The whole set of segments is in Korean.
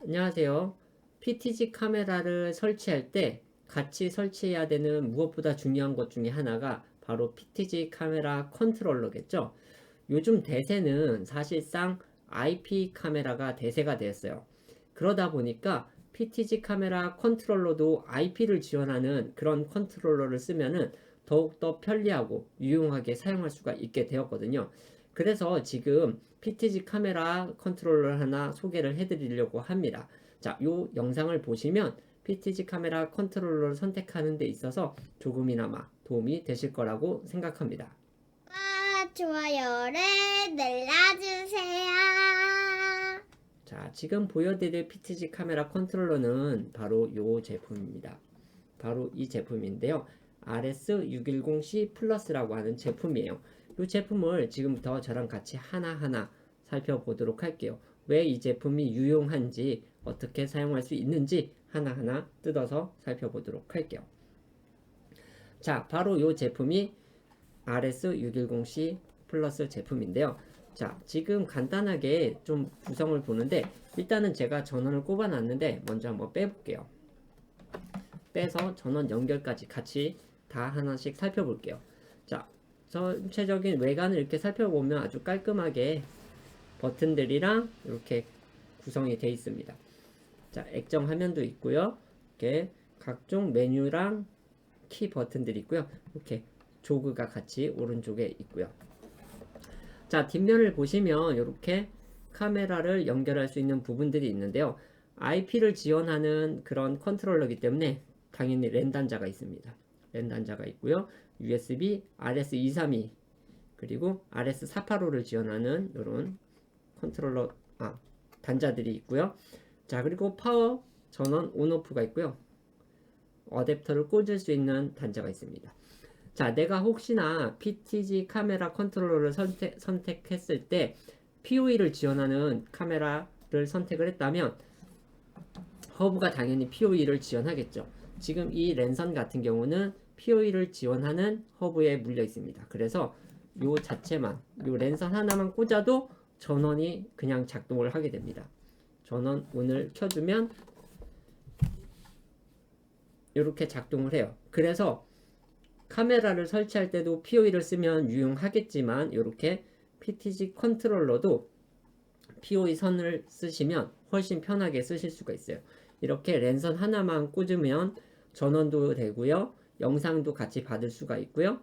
안녕하세요. PTZ 카메라를 설치할 때 같이 설치해야 되는 무엇보다 중요한 것 중에 하나가 바로 PTZ 카메라 컨트롤러겠죠. 요즘 대세는 사실상 IP 카메라가 대세가 되었어요. 그러다 보니까 PTZ 카메라 컨트롤러도 IP를 지원하는 그런 컨트롤러를 쓰면은 더욱더 편리하고 유용하게 사용할 수가 있게 되었거든요. 그래서 지금 PTZ 카메라 컨트롤러 하나 소개를 해드리려고 합니다. 자, 이 영상을 보시면 PTZ 카메라 컨트롤러를 선택하는 데 있어서 조금이나마 도움이 되실 거라고 생각합니다. 좋아요를 눌러주세요. 자, 지금 보여드릴 PTZ 카메라 컨트롤러는 바로 이 제품입니다. 바로 이 제품인데요. RS610C 플러스라고 하는 제품이에요. 이 제품을 지금부터 저랑 같이 하나하나 살펴보도록 할게요. 왜 이 제품이 유용한지, 어떻게 사용할 수 있는지 하나하나 뜯어서 살펴보도록 할게요. 자, 바로 이 제품이 RS610C 플러스 제품인데요. 자, 지금 간단하게 좀 구성을 보는데 일단은 제가 전원을 꼽아 놨는데 먼저 한번 빼볼게요. 빼서 전원 연결까지 같이 다 하나씩 살펴볼게요. 자, 전체적인 외관을 이렇게 살펴보면 아주 깔끔하게 버튼들이랑 이렇게 구성이 되어 있습니다. 자, 액정 화면도 있고요. 이렇게 각종 메뉴랑 키 버튼들이 있고요. 이렇게 조그가 같이 오른쪽에 있고요. 자, 뒷면을 보시면 이렇게 카메라를 연결할 수 있는 부분들이 있는데요. IP를 지원하는 그런 컨트롤러이기 때문에 당연히 랜 단자가 있습니다. 랜 단자가 있고요. USB RS232 그리고 RS485를 지원하는 이런 컨트롤러 단자들이 있고요. 자, 그리고 파워 전원 온오프가 있고요. 어댑터를 꽂을 수 있는 단자가 있습니다. 자, 내가 혹시나 PTZ 카메라 컨트롤러를 선택했을 때 PoE를 지원하는 카메라를 선택을 했다면 허브가 당연히 PoE를 지원하겠죠. 지금 이 랜선 같은 경우는 PoE를 지원하는 허브에 물려 있습니다. 그래서 요 자체만, 요 랜선 하나만 꽂아도 전원이 그냥 작동을 하게 됩니다. 전원 온을 켜주면 이렇게 작동을 해요. 그래서 카메라를 설치할 때도 PoE를 쓰면 유용하겠지만 이렇게 PTZ 컨트롤러도 PoE 선을 쓰시면 훨씬 편하게 쓰실 수가 있어요. 이렇게 랜선 하나만 꽂으면 전원도 되고요. 영상도 같이 받을 수가 있고요.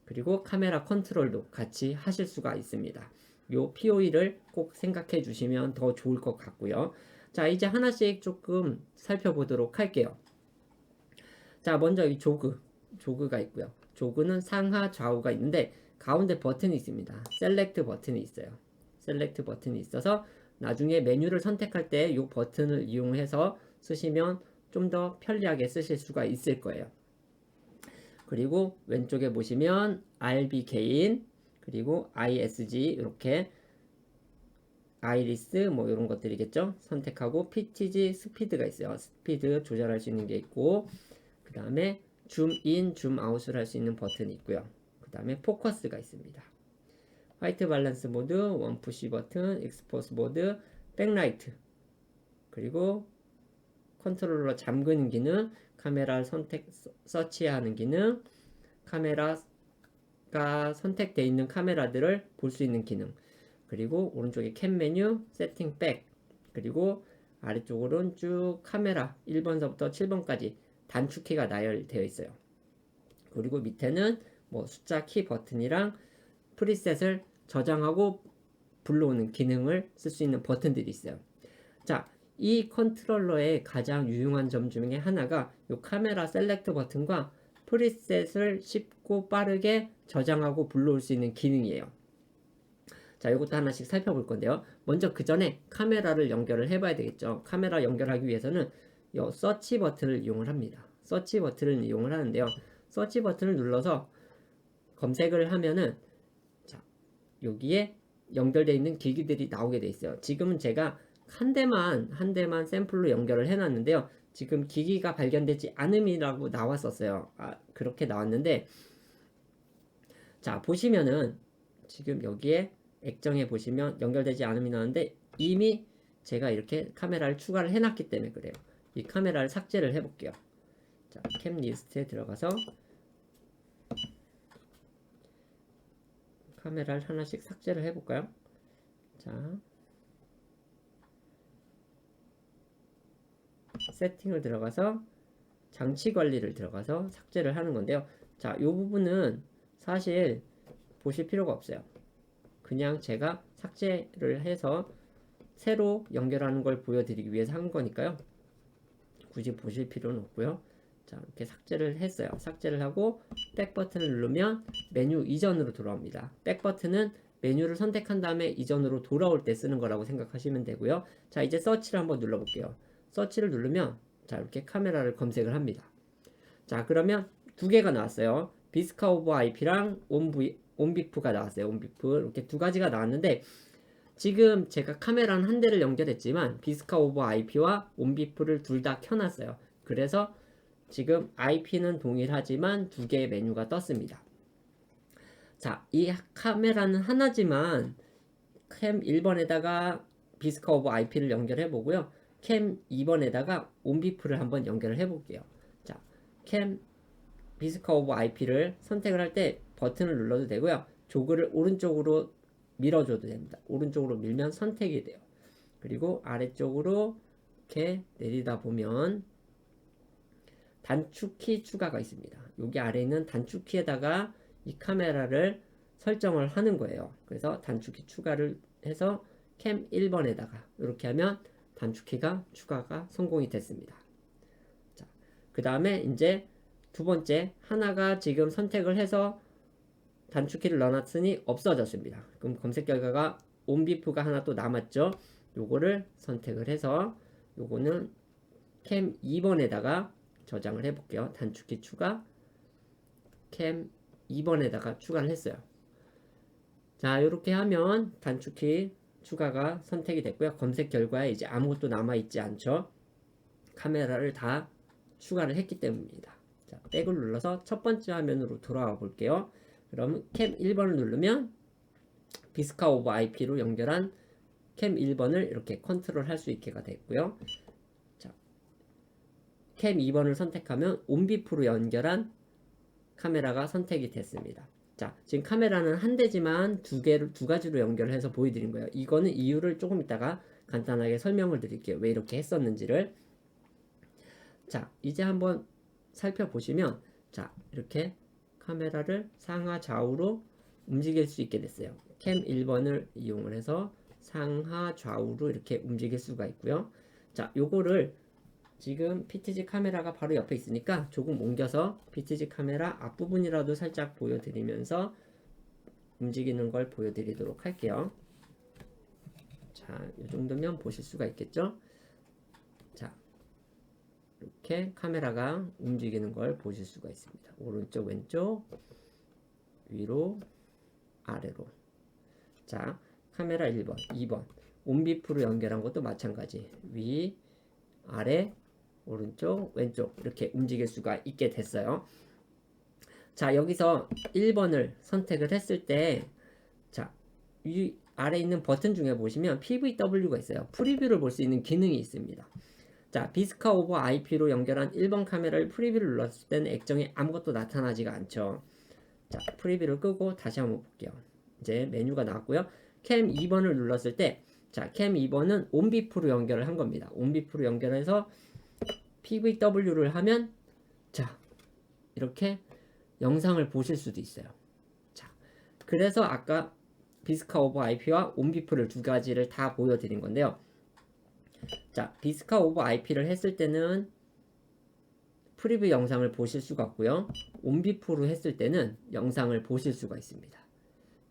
그리고 카메라 컨트롤도 같이 하실 수가 있습니다. 요 PoE를 꼭 생각해 주시면 더 좋을 것 같고요. 자, 이제 하나씩 조금 살펴보도록 할게요. 자, 먼저 이 조그가 있고요. 조그는 상하 좌우가 있는데 가운데 버튼이 있습니다. 셀렉트 버튼이 있어요. 셀렉트 버튼이 있어서 나중에 메뉴를 선택할 때 이 버튼을 이용해서 쓰시면 좀 더 편리하게 쓰실 수가 있을 거예요. 그리고 왼쪽에 보시면 RB 개인 그리고 ISG 이렇게 아이리스 뭐 이런 것들이겠죠. 선택하고 PTG 스피드가 있어요. 스피드 조절할 수 있는 게 있고 그 다음에 줌인, 줌아웃을 할 수 있는 버튼이 있고요. 그 다음에 포커스가 있습니다. 화이트 밸런스 모드, 원푸시 버튼, 익스포스 모드, 백라이트 그리고 컨트롤러 잠그는 기능, 카메라를 서치하는 기능, 카메라가 선택되어 있는 카메라들을 볼 수 있는 기능 그리고 오른쪽에 캔 메뉴, 세팅 백 그리고 아래쪽으로는 쭉 카메라 1번서부터 7번까지 단축키가 나열되어 있어요. 그리고 밑에는 뭐 숫자 키 버튼이랑 프리셋을 저장하고 불러오는 기능을 쓸 수 있는 버튼들이 있어요. 자, 이 컨트롤러의 가장 유용한 점 중에 하나가 이 카메라 셀렉트 버튼과 프리셋을 쉽고 빠르게 저장하고 불러올 수 있는 기능이에요. 자, 이것도 하나씩 살펴볼 건데요. 먼저 그 전에 카메라를 연결을 해봐야 되겠죠. 카메라 연결하기 위해서는 이 서치 버튼을 이용을 합니다. 서치 버튼을 이용을 하는데요. 서치 버튼을 눌러서 검색을 하면은 자, 여기에 연결되어 있는 기기들이 나오게 돼 있어요. 지금은 제가 한 대만 샘플로 연결을 해놨는데요. 지금 기기가 발견되지 않음이라고 나왔었어요. 그렇게 나왔는데 자, 보시면은 지금 여기에 액정에 보시면 연결되지 않음이 나왔는데 이미 제가 이렇게 카메라를 추가를 해놨기 때문에 그래요. 이 카메라를 삭제를 해볼게요. 자, 캠 리스트에 들어가서 카메라를 하나씩 삭제를 해볼까요? 자, 세팅을 들어가서 장치 관리를 들어가서 삭제를 하는 건데요. 자, 이 부분은 사실 보실 필요가 없어요. 그냥 제가 삭제를 해서 새로 연결하는 걸 보여드리기 위해서 한 거니까요. 굳이 보실 필요는 없고요. 자, 이렇게 삭제를 했어요. 삭제를 하고 백 버튼을 누르면 메뉴 이전으로 돌아옵니다. 백 버튼은 메뉴를 선택한 다음에 이전으로 돌아올 때 쓰는 거라고 생각하시면 되고요. 자, 이제 서치를 한번 눌러볼게요. 서치를 누르면 자, 이렇게 카메라를 검색을 합니다. 자, 그러면 두 개가 나왔어요. 비스카 오버 IP랑 온비프가 나왔어요. 온비프 이렇게 두 가지가 나왔는데 지금 제가 카메라는 한 대를 연결했지만 비스카 오버 IP와 온비프를 둘 다 켜놨어요. 그래서 지금 IP는 동일하지만 두 개의 메뉴가 떴습니다. 자, 이 카메라는 하나지만 캠 1번에다가 비스카 오버 IP를 연결해 보고요. 캠 2번에다가 온비프를 한번 연결을 해 볼게요. 자, 캠 비스카 오버 IP를 선택을 할 때 버튼을 눌러도 되고요. 조그를 오른쪽으로 밀어줘도 됩니다. 오른쪽으로 밀면 선택이 돼요. 그리고 아래쪽으로 이렇게 내리다 보면 단축키 추가가 있습니다. 여기 아래에 있는 단축키에다가 이 카메라를 설정을 하는 거예요. 그래서 단축키 추가를 해서 캠 1번에다가 이렇게 하면 단축키가 추가가 성공이 됐습니다. 자, 그 다음에 이제 두 번째 하나가 지금 선택을 해서 단축키를 넣어놨으니 없어졌습니다. 그럼 검색 결과가 온비프가 하나 또 남았죠. 요거를 선택을 해서 요거는 캠 2번에다가 저장을 해볼게요. 단축키 추가 캠 2번에다가 추가를 했어요. 자, 이렇게 하면 단축키 추가가 선택이 됐고요. 검색 결과에 이제 아무것도 남아있지 않죠. 카메라를 다 추가를 했기 때문입니다. 자, 백을 눌러서 첫 번째 화면으로 돌아와 볼게요. 그럼 캠 1번을 누르면 비스카 오버 IP로 연결한 캠 1번을 이렇게 컨트롤 할 수 있게가 됐고요. 자, 캠 2번을 선택하면 온비프로 연결한 카메라가 선택이 됐습니다. 자, 지금 카메라는 한 대지만 두 가지로 연결해서 보여드린 거예요. 이거는 이유를 조금 이따가 간단하게 설명을 드릴게요. 왜 이렇게 했었는지를. 자, 이제 한번 살펴보시면 자, 이렇게 카메라를 상하 좌우로 움직일 수 있게 됐어요. 캠 1번을 이용을 해서 상하 좌우로 이렇게 움직일 수가 있고요. 자, 요거를 지금 PTZ 카메라가 바로 옆에 있으니까 조금 옮겨서 PTZ 카메라 앞부분이라도 살짝 보여드리면서 움직이는 걸 보여드리도록 할게요. 자, 이 정도면 보실 수가 있겠죠? 자, 이렇게 카메라가 움직이는 걸 보실 수가 있습니다. 오른쪽, 왼쪽, 위로, 아래로. 자, 카메라 1번, 2번. 온비프로 연결한 것도 마찬가지. 위, 아래, 오른쪽, 왼쪽 이렇게 움직일 수가 있게 됐어요. 자, 여기서 1번을 선택을 했을 때 자, 이 아래 있는 버튼 중에 보시면 PVW가 있어요. 프리뷰를 볼 수 있는 기능이 있습니다. 자, 비스카 오버 IP로 연결한 1번 카메라를 프리뷰를 눌렀을 때는 액정에 아무것도 나타나지가 않죠. 자, 프리뷰를 끄고 다시 한번 볼게요. 이제 메뉴가 나왔고요. 캠 2번을 눌렀을 때 자, 캠 2번은 온비프로 연결을 한 겁니다. 온비프로 연결해서 PVW를 하면 자, 이렇게 영상을 보실 수도 있어요. 자, 그래서 아까 비스카 오버 IP와 온비프를 두 가지를 다 보여드린 건데요. 자, 비스카 오버 IP를 했을 때는 프리뷰 영상을 보실 수가 없고요. 온비프로 했을 때는 영상을 보실 수가 있습니다.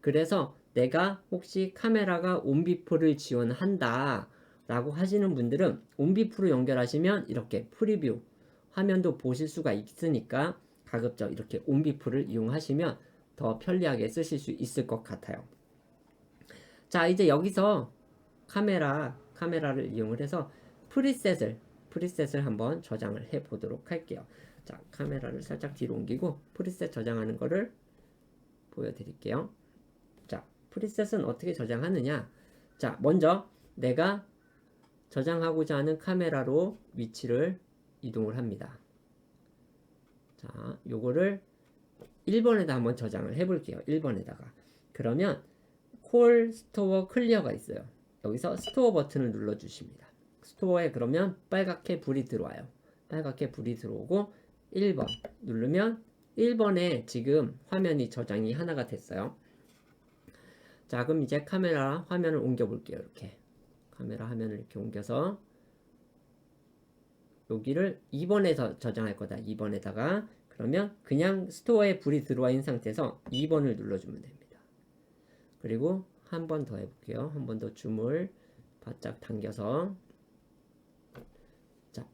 그래서 내가 혹시 카메라가 온비프를 지원한다 라고 하시는 분들은 온비프로 연결하시면 이렇게 프리뷰 화면도 보실 수가 있으니까 가급적 이렇게 온비프를 이용하시면 더 편리하게 쓰실 수 있을 것 같아요. 자, 이제 여기서 카메라를 이용을 해서 프리셋을 한번 저장을 해 보도록 할게요. 자, 카메라를 살짝 뒤로 옮기고 프리셋 저장하는 거를 보여드릴게요. 자, 프리셋은 어떻게 저장하느냐? 자, 먼저 내가 저장하고자 하는 카메라로 위치를 이동을 합니다. 자, 요거를 1번에다 한번 저장을 해볼게요. 1번에다가. 그러면 콜 스토어 클리어가 있어요. 여기서 스토어 버튼을 눌러주십니다. 스토어에 그러면 빨갛게 불이 들어와요. 빨갛게 불이 들어오고 1번 누르면 1번에 지금 화면이 저장이 하나가 됐어요. 자, 그럼 이제 카메라 화면을 옮겨 볼게요. 이렇게 카메라 화면을 이렇게 옮겨서 여기를 2번에서 저장할 거다. 2번에다가 그러면 그냥 스토어에 불이 들어와 있는 상태에서 2번을 눌러주면 됩니다. 그리고 한 번 더 해볼게요. 한 번 더 줌을 바짝 당겨서 자,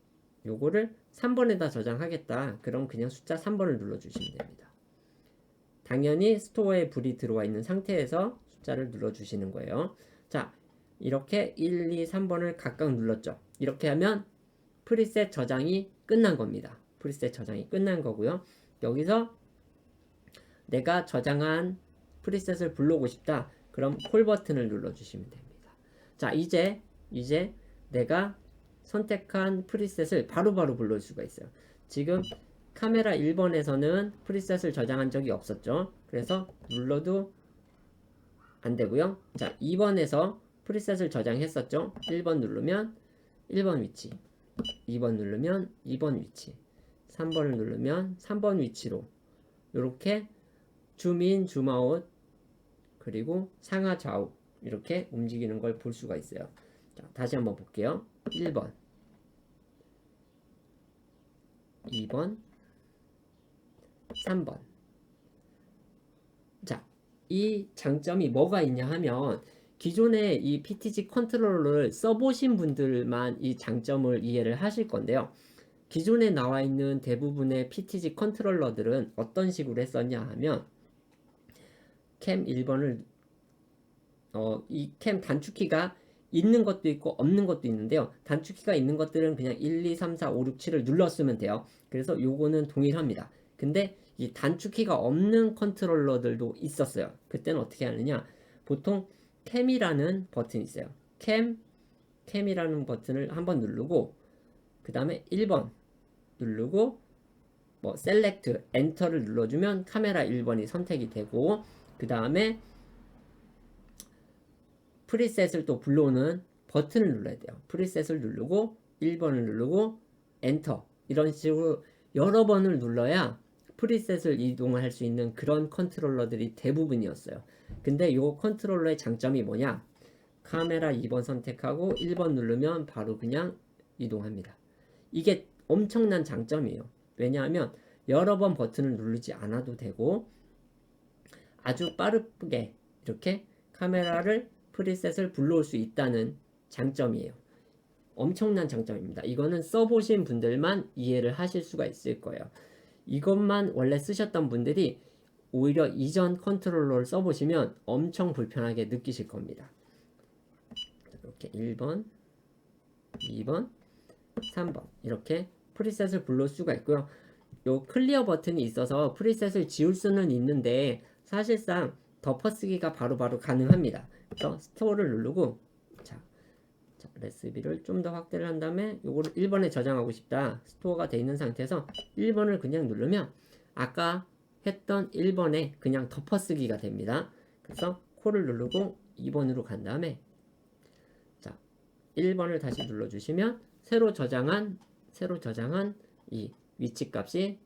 요거를 3번에다 저장하겠다. 그럼 그냥 숫자 3번을 눌러주시면 됩니다. 당연히 스토어에 불이 들어와 있는 상태에서 숫자를 눌러주시는 거예요. 자, 이렇게 1, 2, 3번을 각각 눌렀죠. 이렇게 하면 프리셋 저장이 끝난 겁니다. 프리셋 저장이 끝난 거고요. 여기서 내가 저장한 프리셋을 불러오고 싶다. 그럼 콜 버튼을 눌러주시면 됩니다. 자, 이제 내가 선택한 프리셋을 바로바로 불러올 수가 있어요. 지금 카메라 1번에서는 프리셋을 저장한 적이 없었죠. 그래서 눌러도 안 되고요. 자, 2번에서 프리셋을 저장했었죠. 1번 누르면 1번 위치, 2번 누르면 2번 위치, 3번을 누르면 3번 위치로 이렇게 줌인, 줌아웃 그리고 상하 좌우 이렇게 움직이는 걸 볼 수가 있어요. 자, 다시 한번 볼게요. 1번, 2번, 3번. 자, 이 장점이 뭐가 있냐 하면 기존에 이 PTG 컨트롤러를 써보신 분들만 이 장점을 이해를 하실 건데요. 기존에 나와 있는 대부분의 PTG 컨트롤러들은 어떤 식으로 했었냐 하면 캠 1번을 이 캠 단축키가 있는 것도 있고 없는 것도 있는데요. 단축키가 있는 것들은 그냥 1, 2, 3, 4, 5, 6, 7을 눌렀으면 돼요. 그래서 요거는 동일합니다. 근데 이 단축키가 없는 컨트롤러들도 있었어요. 그때는 어떻게 하느냐? 보통 캠이라는 버튼이 있어요. 캠이라는 버튼을 한번 누르고 그 다음에 1번 누르고 뭐 셀렉트 엔터를 눌러주면 카메라 1번이 선택이 되고 그 다음에 프리셋을 또 불러오는 버튼을 눌러야 돼요. 프리셋을 누르고 1번을 누르고 엔터 이런 식으로 여러 번을 눌러야 프리셋을 이동을 할 수 있는 그런 컨트롤러들이 대부분이었어요. 근데 이 컨트롤러의 장점이 뭐냐? 카메라 2번 선택하고 1번 누르면 바로 그냥 이동합니다. 이게 엄청난 장점이에요. 왜냐하면 여러 번 버튼을 누르지 않아도 되고 아주 빠르게 이렇게 카메라를 프리셋을 불러올 수 있다는 장점이에요. 엄청난 장점입니다. 이거는 써보신 분들만 이해를 하실 수가 있을 거예요. 이것만 원래 쓰셨던 분들이 오히려 이전 컨트롤러를 써보시면 엄청 불편하게 느끼실 겁니다. 이렇게 1번, 2번, 3번 이렇게 프리셋을 불러올 수가 있고요. 요 클리어 버튼이 있어서 프리셋을 지울 수는 있는데 사실상 덮어쓰기가 바로바로 가능합니다. 그래서 스토어를 누르고 자 레시피를 좀 더 확대를 한 다음에 요거를 1번에 저장하고 싶다. 스토어가 돼 있는 상태에서 1번을 그냥 누르면 아까 했던 1번에 그냥 덮어쓰기가 됩니다. 그래서 콜을 누르고 2번으로 간 다음에 자 1번을 다시 눌러주시면 새로 저장한 이 위치 값이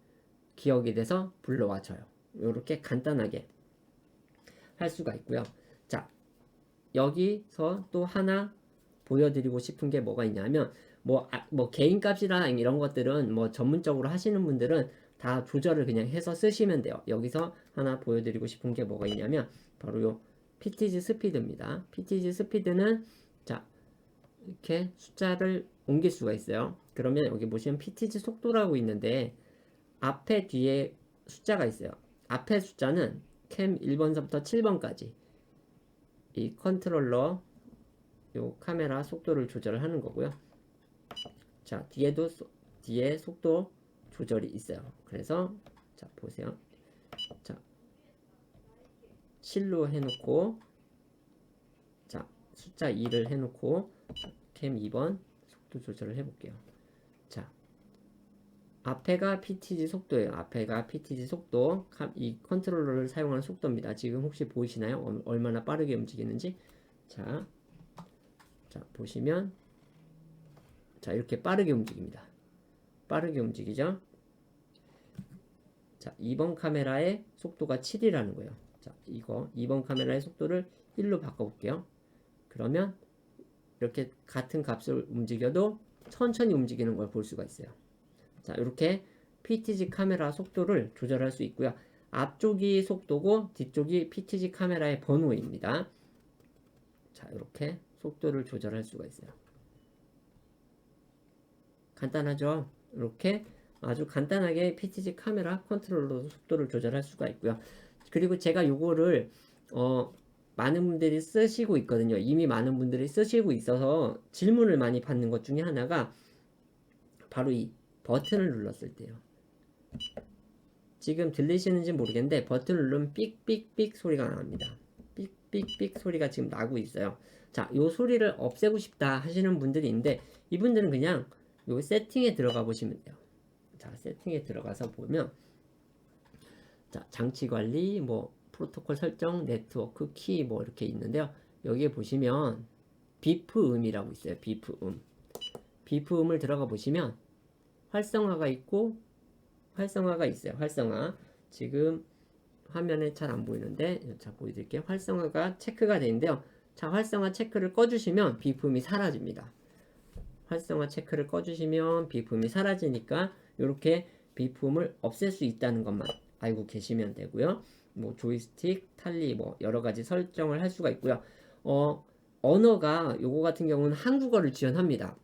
기억이 돼서 불러와줘요. 이렇게 간단하게 할 수가 있고요. 자, 여기서 또 하나 보여드리고 싶은 게 뭐가 있냐면 뭐 개인 값이랑 이런 것들은 뭐 전문적으로 하시는 분들은 다 조절을 그냥 해서 쓰시면 돼요. 여기서 하나 보여드리고 싶은 게 뭐가 있냐면 바로 요 PTG 스피드입니다. PTG 스피드는 자 이렇게 숫자를 옮길 수가 있어요. 그러면 여기 보시면 PTG 속도라고 있는데 앞에 뒤에 숫자가 있어요. 앞에 숫자는 캠 1번서부터 7번까지 이 컨트롤러 요 카메라 속도를 조절을 하는 거고요. 자 뒤에 속도 조절이 있어요. 그래서 자 보세요. 자 7로 해놓고 자 숫자 2를 해놓고 캠 2번 속도 조절을 해볼게요. 자, 앞에가 PTG 속도예요. 앞에가 PTG 속도, 이 컨트롤러를 사용하는 속도입니다. 지금 혹시 보이시나요? 얼마나 빠르게 움직이는지. 자, 보시면 자, 이렇게 빠르게 움직입니다. 빠르게 움직이죠. 자, 2번 카메라의 속도가 7이라는 거예요. 자, 이거 2번 카메라의 속도를 1로 바꿔볼게요. 그러면 이렇게 같은 값을 움직여도 천천히 움직이는 걸 볼 수가 있어요. 자, 이렇게 PTZ 카메라 속도를 조절할 수 있고요. 앞쪽이 속도고 뒤쪽이 PTZ 카메라의 번호입니다. 자, 이렇게 속도를 조절할 수가 있어요. 간단하죠? 이렇게 아주 간단하게 PTZ 카메라 컨트롤러로 속도를 조절할 수가 있고요. 그리고 제가 요거를 많은 분들이 쓰시고 있거든요. 이미 많은 분들이 쓰시고 있어서 질문을 많이 받는 것 중에 하나가 바로 이 버튼을 눌렀을 때요. 지금 들리시는지 모르겠는데 버튼을 누르면 삑삑삑 소리가 납니다. 삑삑삑 소리가 지금 나고 있어요. 자, 요 소리를 없애고 싶다 하시는 분들이 있는데 이분들은 그냥 요 세팅에 들어가 보시면 돼요. 자, 세팅에 들어가서 보면 자, 장치 관리, 뭐 프로토콜 설정, 네트워크 키 뭐 이렇게 있는데요. 여기에 보시면 비프 음이라고 있어요. 비프 음. 비프 음을 들어가 보시면 활성화가 있고 활성화가 있어요. 활성화. 지금 화면에 잘 안 보이는데 자, 보여드릴게요. 활성화가 체크가 되어 있는데요. 자, 활성화 체크를 꺼주시면 비품이 사라집니다. 활성화 체크를 꺼주시면 비품이 사라지니까 이렇게 비품을 없앨 수 있다는 것만 알고 계시면 되고요. 뭐 조이스틱, 탈리 뭐 여러 가지 설정을 할 수가 있고요. 언어가 요거 같은 경우는 한국어를 지원합니다.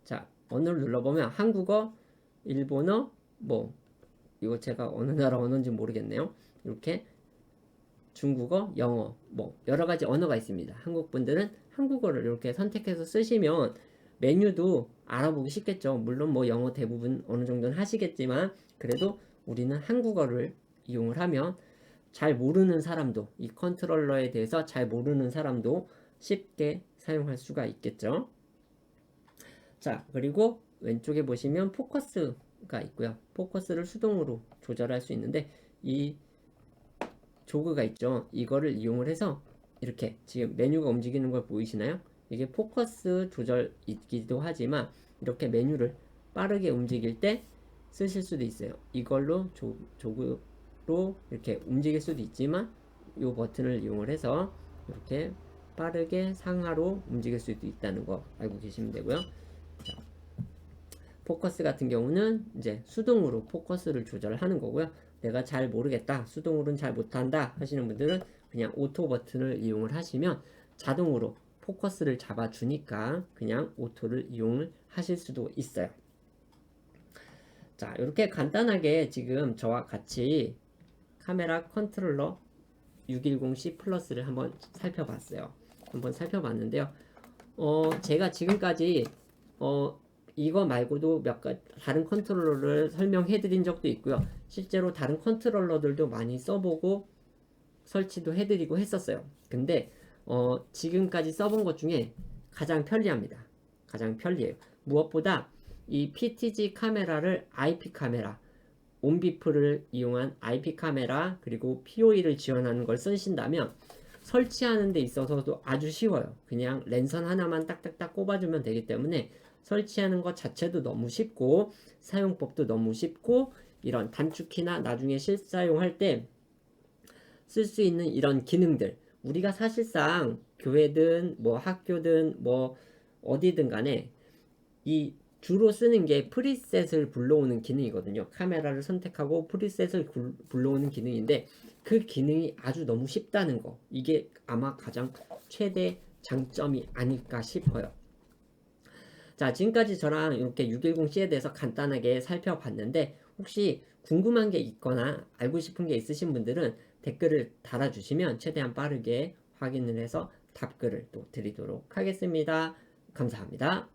자, 언어를 눌러보면 한국어, 일본어, 뭐 이거 제가 어느 나라 언어인지 모르겠네요. 이렇게 중국어, 영어 뭐 여러 가지 언어가 있습니다. 한국 분들은 한국어를 이렇게 선택해서 쓰시면 메뉴도 알아보기 쉽겠죠. 물론 뭐 영어 대부분 어느 정도는 하시겠지만 그래도 우리는 한국어를 이용을 하면 잘 모르는 사람도 이 컨트롤러에 대해서 잘 모르는 사람도 쉽게 사용할 수가 있겠죠. 자, 그리고 왼쪽에 보시면 포커스가 있고요. 포커스를 수동으로 조절할 수 있는데 이 조그가 있죠. 이거를 이용을 해서 이렇게 지금 메뉴가 움직이는 걸 보이시나요? 이게 포커스 조절이기도 하지만 이렇게 메뉴를 빠르게 움직일 때 쓰실 수도 있어요. 이걸로 조그로 이렇게 움직일 수도 있지만 이 버튼을 이용을 해서 이렇게 빠르게 상하로 움직일 수도 있다는 거 알고 계시면 되고요. 자, 포커스 같은 경우는 이제 수동으로 포커스를 조절하는 거고요. 내가 잘 모르겠다, 수동으로는 잘 못한다 하시는 분들은 그냥 오토 버튼을 이용을 하시면 자동으로 포커스를 잡아주니까 그냥 오토를 이용을 하실 수도 있어요. 자, 이렇게 간단하게 지금 저와 같이 카메라 컨트롤러 610C 플러스를 한번 살펴봤어요. 한번 살펴봤는데요. 제가 지금까지 이거 말고도 몇 가지 다른 컨트롤러를 설명해 드린 적도 있고요. 실제로 다른 컨트롤러들도 많이 써보고 설치도 해드리고 했었어요. 근데 지금까지 써본 것 중에 가장 편리합니다. 가장 편리해요. 무엇보다 이 PTZ 카메라를 IP 카메라, 온비프를 이용한 IP 카메라 그리고 POE를 지원하는 걸 쓰신다면 설치하는 데 있어서도 아주 쉬워요. 그냥 랜선 하나만 딱딱딱 꼽아주면 되기 때문에 설치하는 것 자체도 너무 쉽고 사용법도 너무 쉽고 이런 단축키나 나중에 실사용할 때 쓸 수 있는 이런 기능들 우리가 사실상 교회든 뭐 학교든 뭐 어디든 간에 이 주로 쓰는 게 프리셋을 불러오는 기능이거든요. 카메라를 선택하고 프리셋을 불러오는 기능인데 그 기능이 아주 너무 쉽다는 거 이게 아마 가장 최대 장점이 아닐까 싶어요. 자, 지금까지 저랑 이렇게 610C에 대해서 간단하게 살펴봤는데 혹시 궁금한 게 있거나 알고 싶은 게 있으신 분들은 댓글을 달아주시면 최대한 빠르게 확인을 해서 답글을 또 드리도록 하겠습니다. 감사합니다.